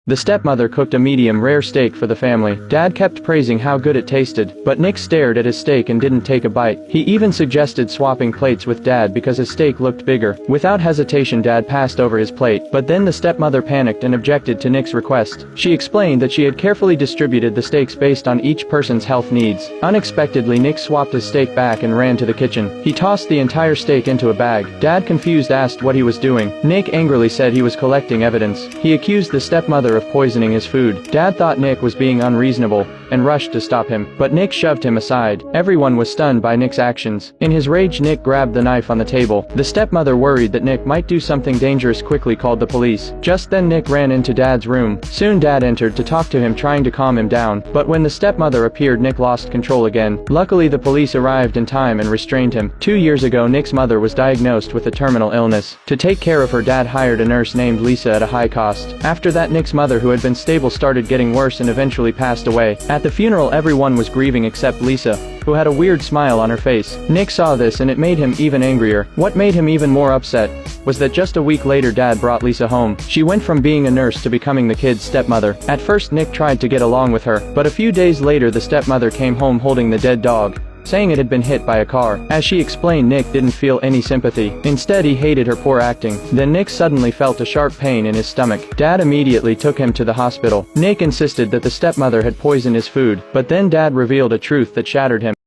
The stepmother cooked a medium-rare steak for the family. Dad kept praising how good it tasted, but Nick stared at his steak and didn't take a bite. He even suggested swapping plates with Dad because his steak looked bigger. Without hesitation, Dad passed over his plate, but then the stepmother panicked and objected to Nick's request. She explained that she had carefully distributed the steaks based on each person's health needs. Unexpectedly, Nick swapped his steak back and ran to the kitchen. He tossed the entire steak into a bag. Dad, confused, asked what he was doing. Nick angrily said he was collecting evidence. He accused the stepmother of poisoning his food. Dad thought Nick was being unreasonable and rushed to stop him, but Nick shoved him aside. Everyone was stunned by Nick's actions. In his rage, Nick grabbed the knife on the table. The stepmother, worried that Nick might do something dangerous, quickly called the police. Just then Nick ran into Dad's room. Soon Dad entered to talk to him, trying to calm him down, but when the stepmother appeared, Nick lost control again. Luckily, the police arrived in time and restrained him. 2 years ago, Nick's mother was diagnosed with a terminal illness. To take care of her, Dad hired a nurse named Lisa at a high cost. After that, Nick's mother, who had been stable, started getting worse and eventually passed away. At the funeral, everyone was grieving except Lisa, who had a weird smile on her face. Nick saw this and it made him even angrier. What made him even more upset was that just a week later, Dad brought Lisa home. She went from being a nurse to becoming the kid's stepmother. At first, Nick tried to get along with her, but a few days later the stepmother came home holding the dead dog, saying it had been hit by a car. As she explained, Nick didn't feel any sympathy. Instead, he hated her poor acting. Then Nick suddenly felt a sharp pain in his stomach. Dad immediately took him to the hospital. Nick insisted that the stepmother had poisoned his food, but then Dad revealed a truth that shattered him.